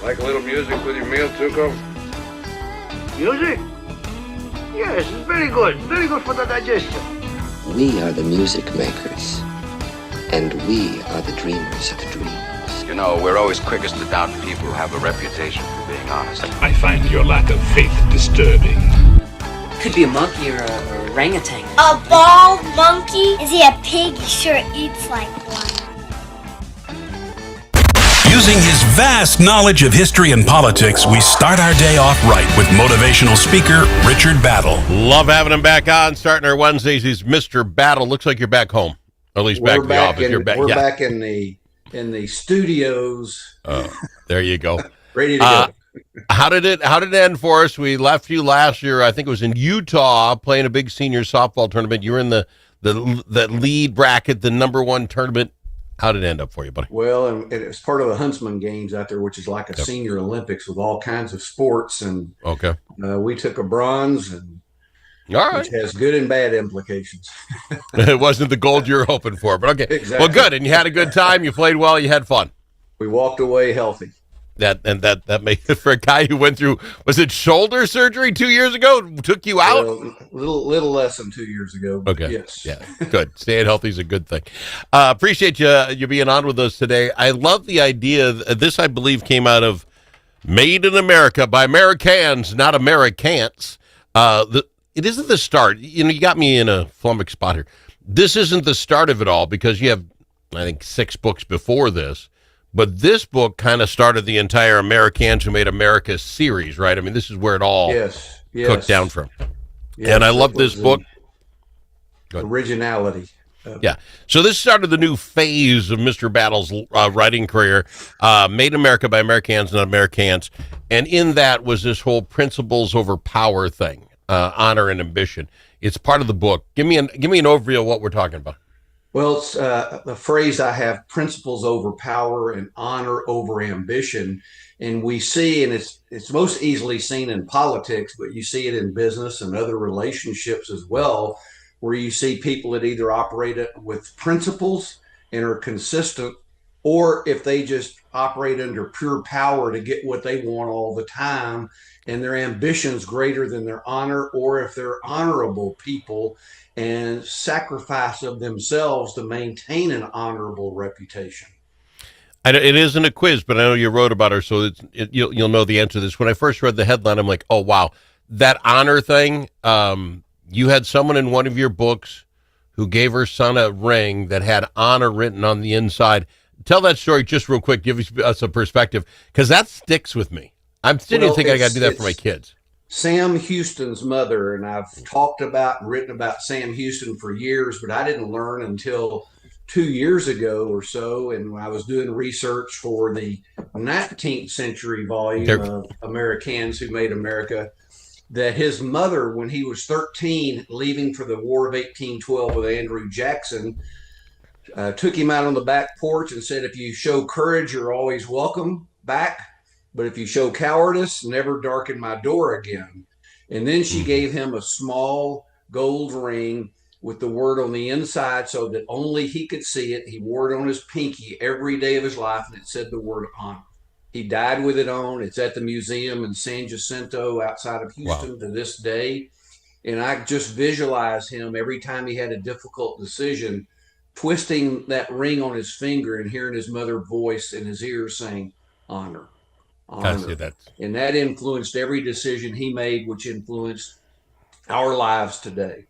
Like a little music with your meal, Tuco? Music? Yes, it's very good. Very good for the digestion. We are the music makers, and we are the dreamers of dreams. You know, we're always quickest to doubt people who have a reputation for being honest. I find your lack of faith disturbing. Could be a monkey or a orangutan. A bald monkey? Is he a pig? He sure eats like one. Using his vast knowledge of history and politics, we start our day off right with motivational speaker Richard Battle. Love having him back on. Starting our Wednesdays, he's Mr. Battle. Looks like you're back home, or at least back to the office. We're back in the studios. Oh, there you go. Ready to go. How did it end for us? We left you last year. I think it was in Utah, playing a big senior softball tournament. You were in the lead bracket, the number one tournament. How did it end up for you, buddy? Well, and it's part of the Huntsman Games out there, which is like a senior Olympics with all kinds of sports. And we took a bronze, and which has good and bad implications. It wasn't the gold you were hoping for, but okay. Exactly. Well, good. And you had a good time. You played well. You had fun. We walked away healthy. That makes it for a guy who went through, was it shoulder surgery 2 years ago? Took you out? Little less than 2 years ago. Okay. Yes. Yeah. Good. Staying healthy is a good thing. Appreciate you being on with us today. I love the idea. This, I believe, came out of Made in America by AmeriCANS, not AmeriCANS. It isn't the start. You got me in a flummoxed spot here. This isn't the start of it all because you have, I think, 6 books before this. But this book kind of started the entire AmeriCANS Who Made America series, right? I mean, this is where it all cooked down from. Yes, and I love this book. Originality. Yeah. So this started the new phase of Mr. Battle's writing career, Made in America by AmeriCANS, not AmeriCANS. And in that was this whole principles over power thing, honor and ambition. It's part of the book. Give me an overview of what we're talking about. Well, it's the phrase I have: principles over power and honor over ambition. And we see, and it's most easily seen in politics, but you see it in business and other relationships as well, where you see people that either operate with principles and are consistent, or if they just operate under pure power to get what they want all the time, and their ambition's greater than their honor, or if they're honorable people and sacrifice of themselves to maintain an honorable reputation. It isn't a quiz, but I know you wrote about her, so you'll know the answer to this. When I first read the headline, I'm like, oh, wow, that honor thing. You had someone in one of your books who gave her son a ring that had honor written on the inside. Tell that story just real quick. Give us a perspective, because that sticks with me. I'm still thinking I got to do that for my kids. Sam Houston's mother, and I've written about Sam Houston for years, but I didn't learn until 2 years ago or so. And when I was doing research for the 19th century volume of AmeriCANS Who Made America, that his mother, when he was 13, leaving for the War of 1812 with Andrew Jackson, took him out on the back porch and said, if you show courage, you're always welcome back. But if you show cowardice, never darken my door again. And then she gave him a small gold ring with the word on the inside so that only he could see it. He wore it on his pinky every day of his life, and it said the word honor. He died with it on. It's at the museum in San Jacinto outside of Houston to this day. And I just visualize him every time he had a difficult decision, twisting that ring on his finger and hearing his mother's voice in his ears saying, honor. And that influenced every decision he made, which influenced our lives today.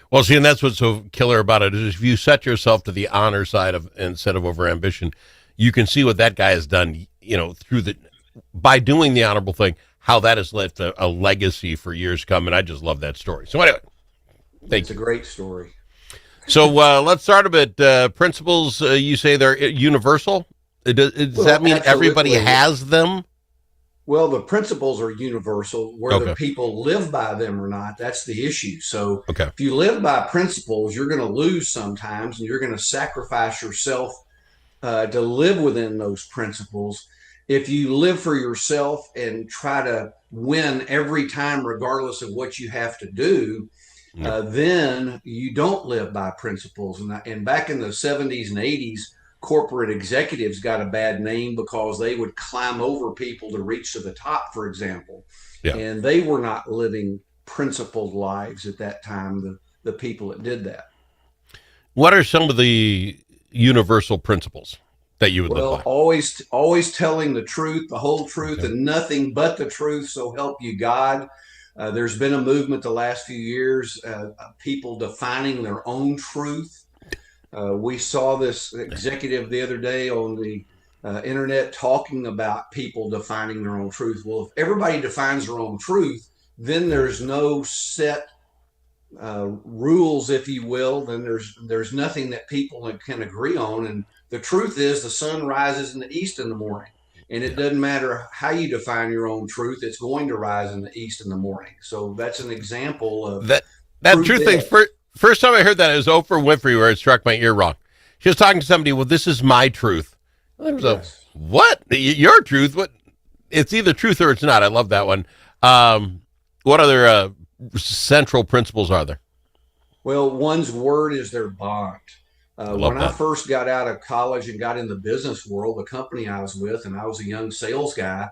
Well, see, and that's what's so killer about it is if you set yourself to the honor side of instead of over ambition, you can see what that guy has done, by doing the honorable thing, how that has left a legacy for years to come. And I just love that story. So anyway, it's a great story. So let's start a bit. Principles, you say they're universal. Does that mean everybody has them? Well, the principles are universal. Whether people live by them or not, that's the issue. So if you live by principles, you're going to lose sometimes, and you're going to sacrifice yourself to live within those principles. If you live for yourself and try to win every time, regardless of what you have to do, then you don't live by principles. And back in the 70s and 80s, corporate executives got a bad name because they would climb over people to reach to the top, for example. Yeah. And they were not living principled lives at that time, the people that did that. What are some of the universal principles that you would live by? Always telling the truth, the whole truth, and nothing but the truth, so help you God. There's been a movement the last few years, people defining their own truth. We saw this executive the other day on the internet talking about people defining their own truth. Well, if everybody defines their own truth, then there's no set rules, if you will. Then there's nothing that people can agree on. And the truth is, the sun rises in the east in the morning, and it doesn't matter how you define your own truth; it's going to rise in the east in the morning. So that's an example of that truth thing. First time I heard that, it was Oprah Winfrey, where it struck my ear wrong. She was talking to somebody. Well, this is my truth. There was a what? Your truth? What? It's either truth or it's not. I love that one. What other central principles are there? Well, one's word is their bond. When I first got out of college and got in the business world, the company I was with, and I was a young sales guy,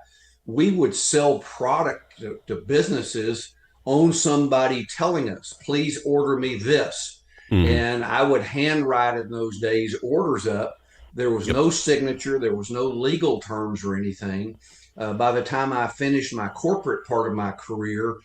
we would sell product to businesses on somebody telling us, please order me this. Mm-hmm. And I would handwrite in those days orders up. There was no signature. There was no legal terms or anything. By the time I finished my corporate part of my career,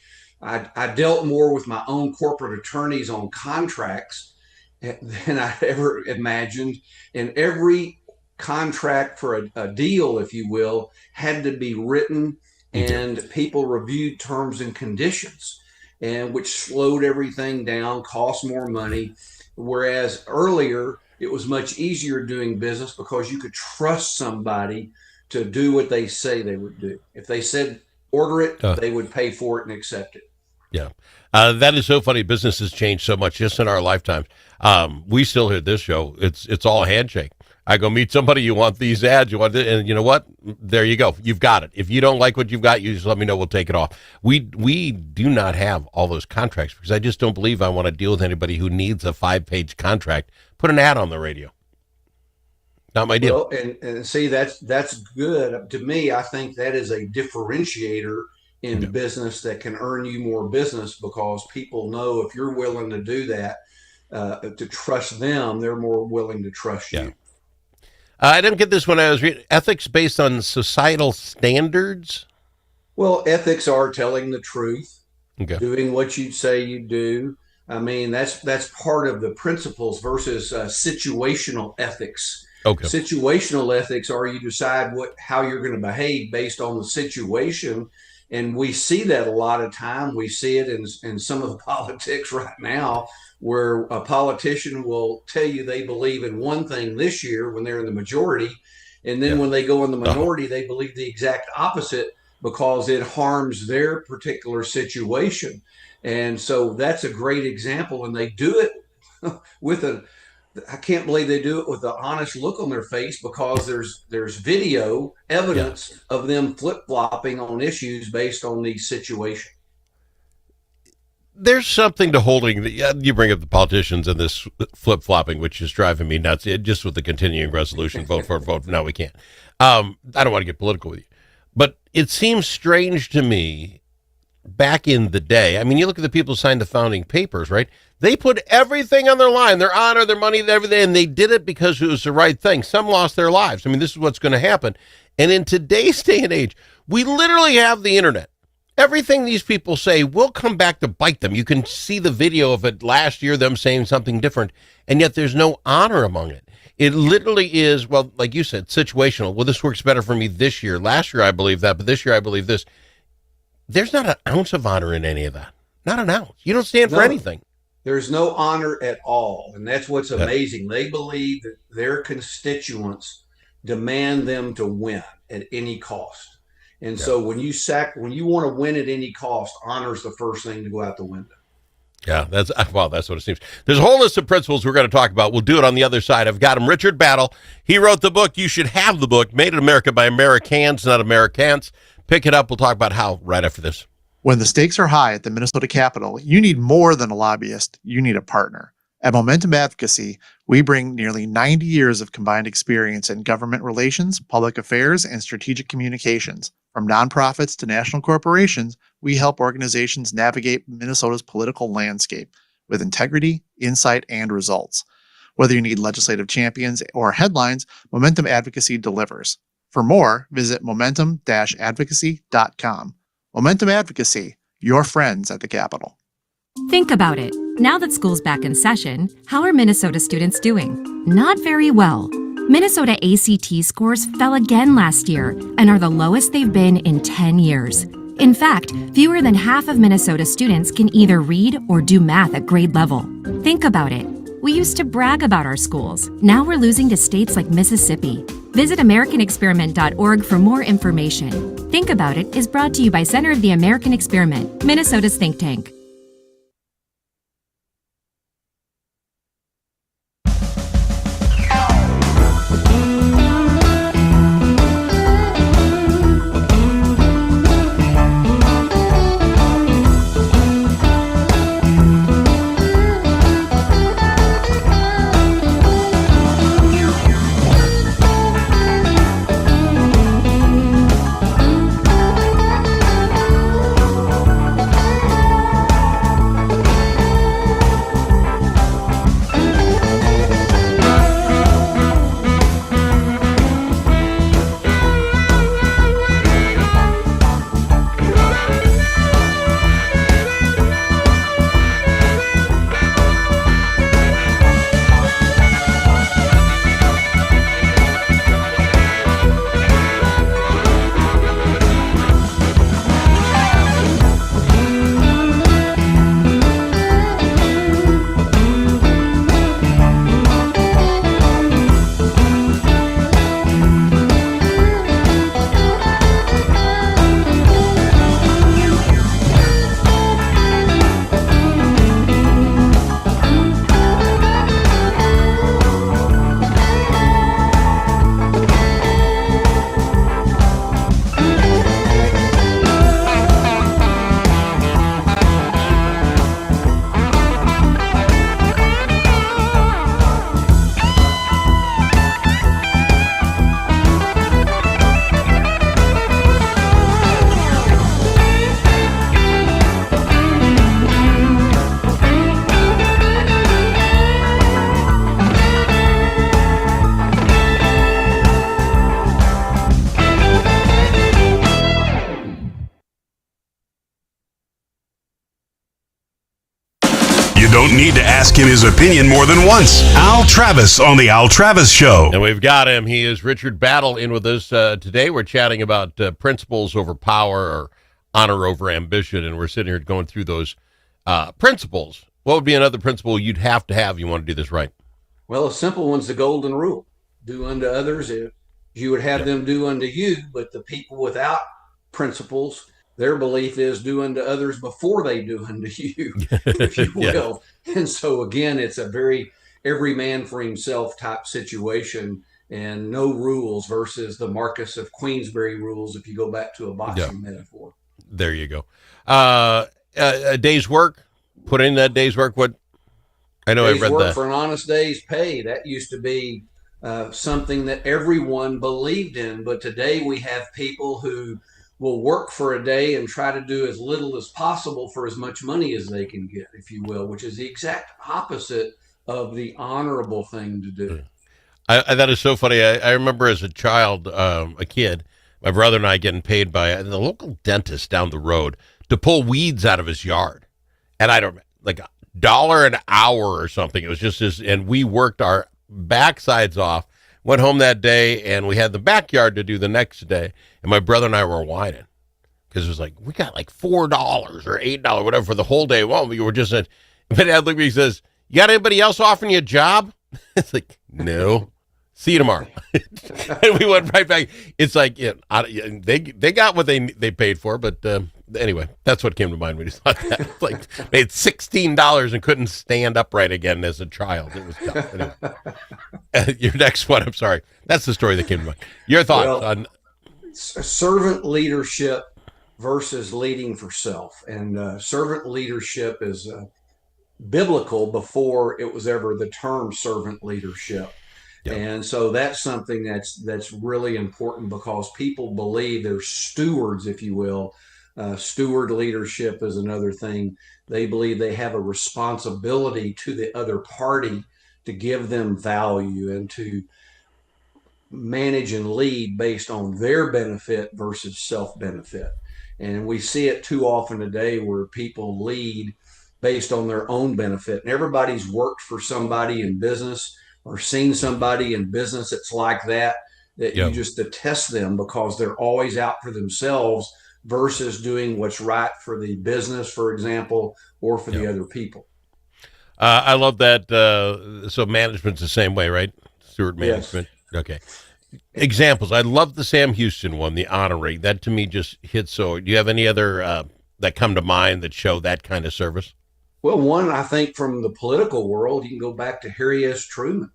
I dealt more with my own corporate attorneys on contracts than I ever imagined. And every contract for a deal, if you will, had to be written, and people reviewed terms and conditions, and which slowed everything down, cost more money. Whereas earlier, it was much easier doing business because you could trust somebody to do what they say they would do. If they said order it, they would pay for it and accept it. Yeah. That is so funny. Business has changed so much just in our lifetimes. We still hear this show. It's all handshake. I go meet somebody. You want these ads? You want this? And you know what? There you go. You've got it. If you don't like what you've got, you just let me know. We'll take it off. We do not have all those contracts because I just don't believe I want to deal with anybody who needs a 5-page contract. Put an ad on the radio. Not my deal. Well, and see, that's good. To me, I think that is a differentiator in business that can earn you more business, because people know if you're willing to do that, to trust them, they're more willing to trust you. I didn't get this when I was reading. Ethics based on societal standards? Well, ethics are telling the truth, doing what you say you do. I mean, that's part of the principles versus situational ethics. Okay. Situational ethics are you decide how you're going to behave based on the situation. And we see that a lot of time. We see it in some of the politics right now, where a politician will tell you they believe in one thing this year when they're in the majority. And then when they go in the minority, they believe the exact opposite because it harms their particular situation. And so that's a great example. And they do it with I can't believe they do it with an honest look on their face, because there's video evidence of them flip-flopping on issues based on the situation. There's something to holding you bring up the politicians and this flip-flopping, which is driving me nuts. Just with the continuing resolution, vote for, vote for. No, we can't. I don't want to get political with you, but it seems strange to me back in the day. I mean, you look at the people who signed the founding papers, right? They put everything on their line, their honor, their money, everything, and they did it because it was the right thing. Some lost their lives. I mean, this is what's going to happen. And in today's day and age, we literally have the internet. Everything these people say will come back to bite them. You can see the video of it last year, them saying something different, and yet there's no honor among it. It literally is, well, like you said, situational. Well, this works better for me this year. Last year I believe that, but this year I believe this. There's not an ounce of honor in any of that. Not an ounce. You don't stand for anything. There's no honor at all. And that's what's amazing. They believe that their constituents demand them to win at any cost. And so when you want to win at any cost, honor's the first thing to go out the window. Yeah, that's what it seems. There's a whole list of principles we're going to talk about. We'll do it on the other side. I've got him, Richard Battle. He wrote the book. You should have the book, Made in America by AmeriCANS, not AmeriCANS. Pick it up. We'll talk about how right after this. When the stakes are high at the Minnesota Capitol, you need more than a lobbyist. You need a partner. At Momentum Advocacy, we bring nearly 90 years of combined experience in government relations, public affairs, and strategic communications. From nonprofits to national corporations, we help organizations navigate Minnesota's political landscape with integrity, insight, and results. Whether you need legislative champions or headlines, Momentum Advocacy delivers. For more, visit momentum-advocacy.com. Momentum Advocacy, your friends at the Capitol. Think about it. Now that school's back in session, how are Minnesota students doing? Not very well. Minnesota ACT scores fell again last year and are the lowest they've been in 10 years. In fact, fewer than half of Minnesota students can either read or do math at grade level. Think about it. We used to brag about our schools. Now we're losing to states like Mississippi. Visit AmericanExperiment.org for more information. Think About It is brought to you by Center of the American Experiment, Minnesota's think tank. Don't need to ask him his opinion more than once. Al Travis on the Al Travis Show. And we've got him. He is Richard Battle in with us today. We're chatting about principles over power or honor over ambition, and we're sitting here going through those principles. What would be another principle you'd have to have if you want to do this right? Well, a simple one's the golden rule. Do unto others as you would have them do unto you, but the people without principles, their belief is do unto others before they do unto you, if you will. Yeah. And so, again, it's a very every man for himself type situation and no rules versus the Marcus of Queensberry rules, if you go back to a boxing metaphor. There you go. A day's work, put in that day's work. What I know day's I read work that. For an honest day's pay. That used to be something that everyone believed in. But today we have people who will work for a day and try to do as little as possible for as much money as they can get, if you will, which is the exact opposite of the honorable thing to do. That is so funny. I remember as a child, a kid, my brother and I getting paid by the local dentist down the road to pull weeds out of his yard. And I don't, like $1 an hour or something. It was just this, and we worked our backsides off. Went home that day, and we had the backyard to do the next day. And my brother and I were whining because it was like, we got like $4 or $8, whatever, for the whole day. Well, we were just, but Dad looked at me and says, you got anybody else offering you a job? It's like, no. See you tomorrow. And we went right back. It's like, they got what they paid for, but anyway, that's what came to mind when you thought that. Like, they had $16 and couldn't stand upright again as a child. It was tough. Anyway. Your next one, I'm sorry. That's the story that came to mind. Your thoughts on servant leadership versus leading for self. And servant leadership is biblical before it was ever the term servant leadership. Yep. And so that's something that's really important, because people believe they're stewards, if you will. Steward leadership is another thing. They believe they have a responsibility to the other party to give them value and to manage and lead based on their benefit versus self-benefit. And we see it too often today where people lead based on their own benefit. And everybody's worked for somebody in business or seen somebody in business that's like that you just detest them because they're always out for themselves versus doing what's right for the business, for example, or for the other people. I love that. So management's the same way, right? Steward management. Yes. Okay. Examples. I love the Sam Houston one, the honoring. That to me just hits so. Do you have any other that come to mind that show that kind of service? Well, one, I think from the political world, you can go back to Harry S. Truman.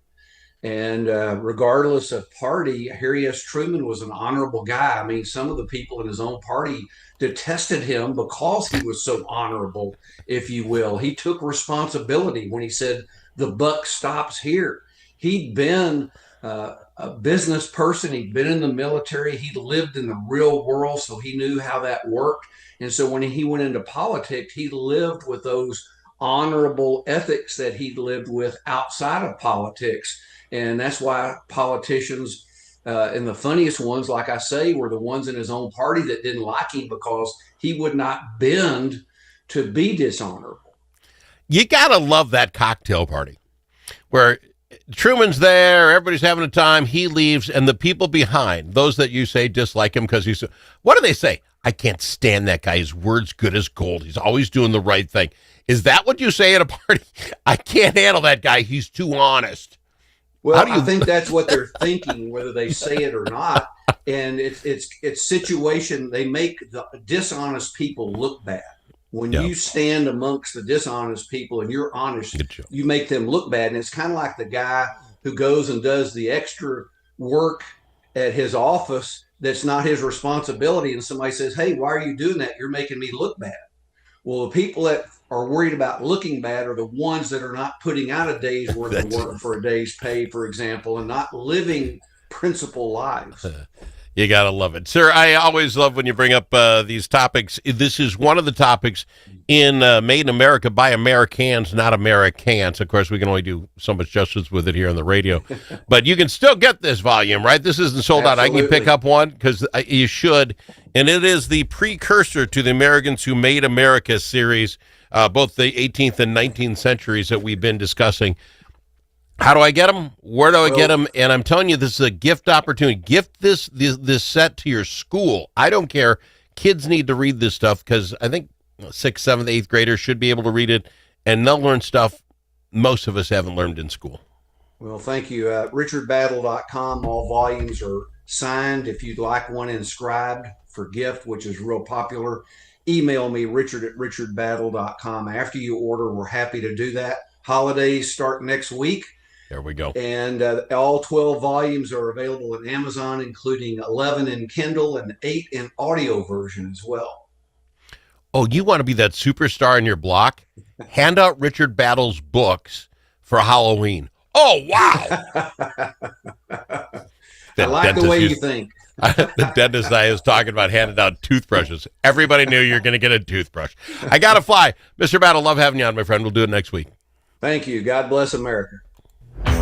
And regardless of party, Harry S. Truman was an honorable guy. I mean, some of the people in his own party detested him because he was so honorable, if you will. He took responsibility when he said, the buck stops here. He'd been a business person. He'd been in the military. He lived in the real world, so he knew how that worked. And so when he went into politics, he lived with those honorable ethics that he lived with outside of politics. And that's why politicians, and the funniest ones, like I say, were the ones in his own party that didn't like him because he would not bend to be dishonorable. You got to love that cocktail party where Truman's there, everybody's having a time, he leaves, and the people behind, those that you say dislike him because he's, what do they say? I can't stand that guy. His word's good as gold. He's always doing the right thing. Is that what you say at a party? I can't handle that guy. He's too honest. Well, I think that's what they're thinking, whether they say it or not. And it's situation. They make the dishonest people look bad. When you stand amongst the dishonest people and you're honest, you make them look bad. And it's kind of like the guy who goes and does the extra work at his office that's not his responsibility. And somebody says, hey, why are you doing that? You're making me look bad. Well, the people that are worried about looking bad are the ones that are not putting out a day's worth of work for a day's pay, for example, and not living principled lives. You got to love it. Sir, I always love when you bring up these topics. This is one of the topics in Made in America by AmeriCANS, not AmeriCANS. Of course, we can only do so much justice with it here on the radio. But you can still get this volume, right? This isn't sold out. I can pick up one because you should. And it is the precursor to the Americans Who Made America series, both the 18th and 19th centuries that we've been discussing. How do I get them? Where do I get them? And I'm telling you, this is a gift opportunity. Gift this set to your school. I don't care. Kids need to read this stuff because I think 6th, 7th, 8th graders should be able to read it, and they'll learn stuff most of us haven't learned in school. Well, thank you. RichardBattle.com. All volumes are signed. If you'd like one inscribed for gift, which is real popular, email me, Richard@RichardBattle.com. After you order, we're happy to do that. Holidays start next week. There we go. And all 12 volumes are available at Amazon, including 11 in Kindle and 8 in audio version as well. Oh, you want to be that superstar in your block? Hand out Richard Battle's books for Halloween. Oh, wow. I like the way you think. The dentist I was talking about handing out toothbrushes. Everybody knew you're going to get a toothbrush. I got to fly. Mr. Battle, love having you on, my friend. We'll do it next week. Thank you. God bless America.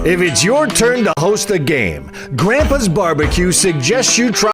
If it's your turn to host a game, Grandpa's Barbecue suggests you try